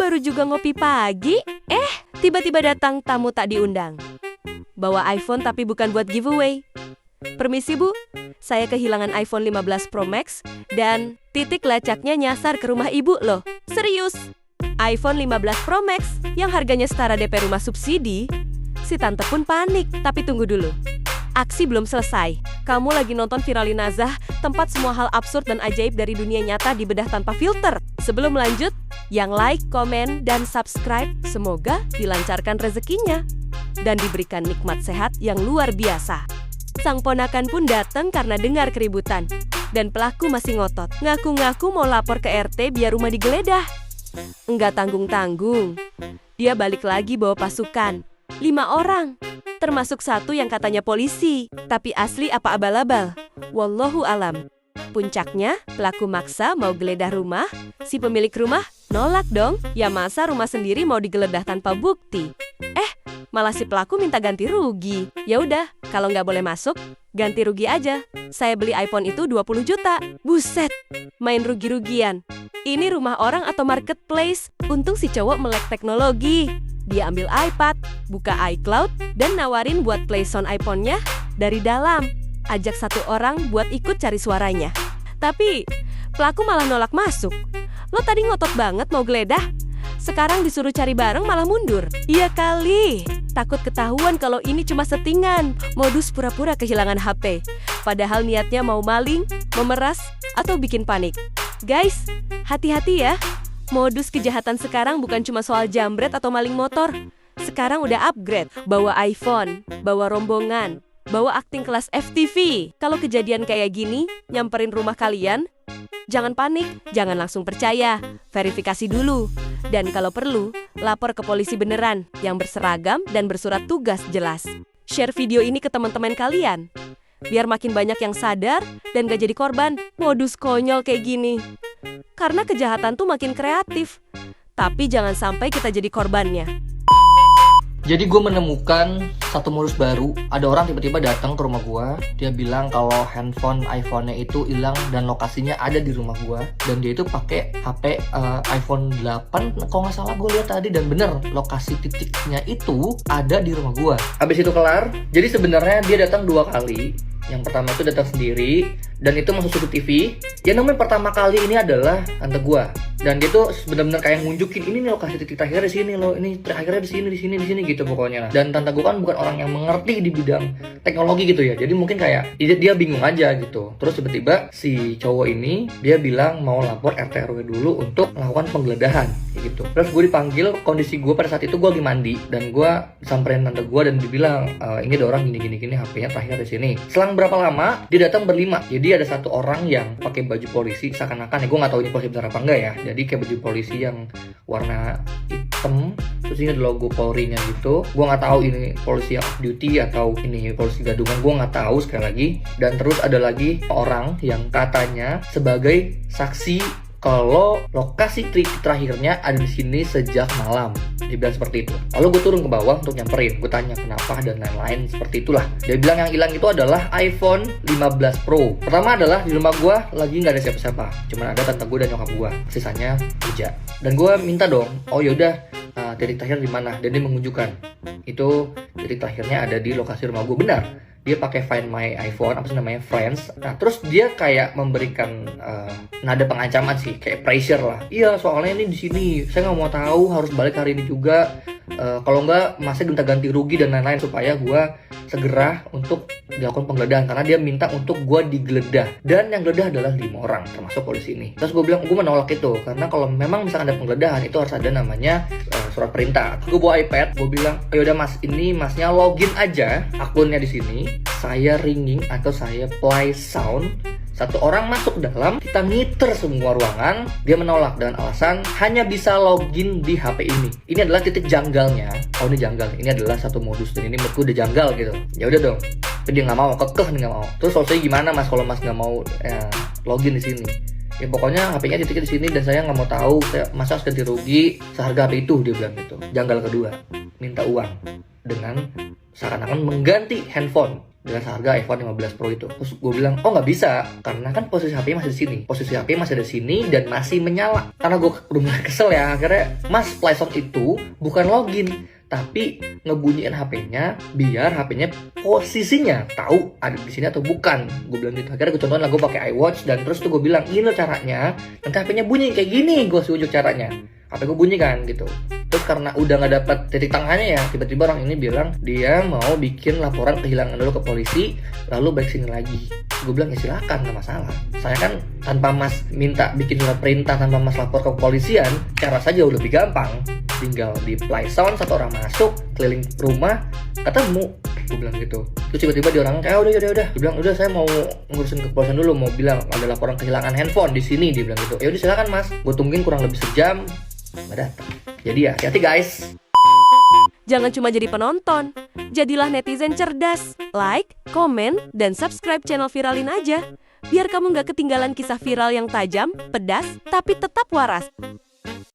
baru juga ngopi pagi. Tiba-tiba datang tamu tak diundang. Bawa iPhone tapi bukan buat giveaway. Permisi Bu, saya kehilangan iPhone 15 Pro Max dan titik lacaknya nyasar ke rumah Ibu loh. Serius, iPhone 15 Pro Max yang harganya setara DP rumah subsidi. Si tante pun panik, tapi tunggu dulu. Aksi belum selesai. Kamu lagi nonton Viralinazah, tempat semua hal absurd dan ajaib dari dunia nyata dibedah tanpa filter. Sebelum lanjut, yang like, komen, dan subscribe, semoga dilancarkan rezekinya dan diberikan nikmat sehat yang luar biasa. Sang ponakan pun datang karena dengar keributan. Dan pelaku masih ngotot, ngaku-ngaku mau lapor ke RT biar rumah digeledah. Enggak tanggung-tanggung. Dia balik lagi bawa pasukan. 5 orang. Termasuk satu yang katanya polisi, tapi asli apa abal-abal. Wallahu alam. Puncaknya, pelaku maksa mau geledah rumah, si pemilik rumah nolak dong. Ya masa rumah sendiri mau digeledah tanpa bukti. Malah si pelaku minta ganti rugi. Ya udah, kalau nggak boleh masuk, ganti rugi aja. Saya beli iPhone itu 20 juta. Buset, main rugi-rugian. Ini rumah orang atau marketplace? Untung si cowok melek teknologi. Dia ambil iPad, buka iCloud, dan nawarin buat play sound iPhone-nya dari dalam. Ajak satu orang buat ikut cari suaranya. Tapi, pelaku malah nolak masuk. Lo tadi ngotot banget mau geledah. Sekarang disuruh cari bareng malah mundur. Iya kali. Takut ketahuan kalau ini cuma settingan. Modus pura-pura kehilangan HP. Padahal niatnya mau maling, memeras, atau bikin panik. Guys, hati-hati ya. Modus kejahatan sekarang bukan cuma soal jambret atau maling motor. Sekarang udah upgrade. Bawa iPhone, bawa rombongan, bawa akting kelas FTV. Kalau kejadian kayak gini, nyamperin rumah kalian, jangan panik, jangan langsung percaya. Verifikasi dulu. Dan kalau perlu, lapor ke polisi beneran yang berseragam dan bersurat tugas jelas. Share video ini ke teman-teman kalian. Biar makin banyak yang sadar dan gak jadi korban modus konyol kayak gini. Karena kejahatan tuh makin kreatif. Tapi jangan sampai kita jadi korbannya. Jadi gue menemukan satu modus baru. Ada orang tiba-tiba datang ke rumah gue. Dia bilang kalau handphone iPhone-nya itu hilang dan lokasinya ada di rumah gue. Dan dia itu pakai HP iPhone 8 kalau nggak salah gue lihat tadi. Dan bener, lokasi titiknya itu ada di rumah gue. Habis itu kelar. Jadi sebenarnya dia datang 2 kali. Yang pertama itu datang sendiri dan itu masuk CCTV. Yang namanya pertama kali ini adalah tante gua. Dan dia tuh benar-benar kayak ngunjukin ini nih lokasi titik terakhirnya di sini loh. Ini terakhirnya di sini gitu pokoknya. Dan tante gua kan bukan orang yang mengerti di bidang teknologi gitu ya. Jadi mungkin kayak dia bingung aja gitu. Terus tiba-tiba si cowok ini dia bilang mau lapor RT RW dulu untuk melakukan penggeledahan gitu. Terus gue dipanggil, kondisi gue pada saat itu gue lagi mandi dan gue samperin tante gue dan dibilang ini ada orang gini HP-nya terakhir di sini. Selang berapa lama dia datang berlima. Jadi ada satu orang yang pakai baju polisi seakan-akan ya gue nggak tahu ini polisi benar apa enggak ya. Jadi kayak baju polisi yang warna hitam, terus ini ada logo Polri-nya gitu. Gue nggak tahu ini polisi off duty atau ini polisi gadungan, gue nggak tahu sekali lagi. Dan terus ada lagi orang yang katanya sebagai saksi kalau lokasi terakhirnya ada di sini sejak malam. Dia bilang seperti itu. Lalu gue turun ke bawah untuk nyamperin. Gue tanya kenapa dan lain-lain seperti itulah. Dia bilang yang hilang itu adalah iPhone 15 Pro. Pertama adalah di rumah gue lagi nggak ada siapa-siapa. Cuman ada tante gue dan nyokap gue. Sisanya kerja. Dan gue minta dong, oh yaudah titik terakhir di mana? Dan dia menunjukkan itu titik terakhirnya ada di lokasi rumah gue. Benar. Dia pakai Find My iPhone, apa sih namanya, Friends. Nah, terus dia kayak memberikan nada pengancaman sih, kayak pressure lah. Iya, soalnya ini di sini, saya nggak mau tahu, harus balik hari ini juga. Kalau nggak, masa ganti rugi dan lain-lain supaya gue segera untuk dilakukan penggeledahan karena dia minta untuk gue digeledah. Dan yang geledah adalah 5 orang, termasuk polisi ini. Terus gue bilang, gue menolak itu karena kalau memang misalkan ada penggeledahan itu harus ada namanya surat perintah. Gue bawa iPad, gue bilang, yaudah mas, ini masnya login aja akunnya di sini. Saya ringing atau saya play sound. Satu orang masuk dalam, kita ngiter semua ruangan. Dia menolak dengan alasan hanya bisa login di HP ini. Ini adalah titik janggalnya. Oh ini janggal, ini adalah satu modus dan ini menurutku udah janggal gitu. Ya udah dong. Tapi dia nggak mau, kekeh nih nggak mau. Terus solusinya gimana mas kalau mas nggak mau login di sini? Ya pokoknya HP-nya titiknya di sini dan saya nggak mau tahu. Masa harus ganti rugi seharga HP itu, dia bilang gitu. Janggal kedua, minta uang dengan seakan-akan mengganti handphone. dengan harga iPhone 15 Pro itu. Terus gue bilang, oh nggak bisa, karena kan posisi HP masih di sini. Posisi HP masih ada di sini dan masih menyala. Karena gue udah mulai kesel ya, akhirnya Mas, PlayStore itu bukan login, tapi ngebunyiin HP-nya biar HP-nya posisinya tahu ada di sini atau bukan. Gue bilang gitu. Akhirnya gue contohin lah, gue pakai iWatch dan terus tuh gue bilang, ini loh caranya. Nanti HP-nya bunyi kayak gini, gue tunjuk caranya. HP gue bunyi kan gitu. Terus karena udah nggak dapat titik tengahnya ya, tiba-tiba orang ini bilang dia mau bikin laporan kehilangan dulu ke polisi, lalu balik sini lagi. Gue bilang ya silakan, nggak masalah. Saya kan tanpa Mas minta bikin surat perintah, tanpa Mas lapor ke kepolisian, cara saja jauh lebih gampang. Tinggal di PlayStore, satu orang masuk, keliling rumah, ketemu. Gue bilang gitu. Terus tiba-tiba dia orang kayak udah. Dia bilang udah, saya mau ngurusin ke kepolisian dulu, mau bilang ada laporan kehilangan handphone di sini. Dia bilang gitu. Ya udah silakan Mas. Gue tungguin kurang lebih sejam, nggak datang. Jadi ya hati-hati guys. Jangan cuma jadi penonton, jadilah netizen cerdas. Like, komen, dan subscribe channel Viralin aja. Biar kamu nggak ketinggalan kisah viral yang tajam, pedas, tapi tetap waras.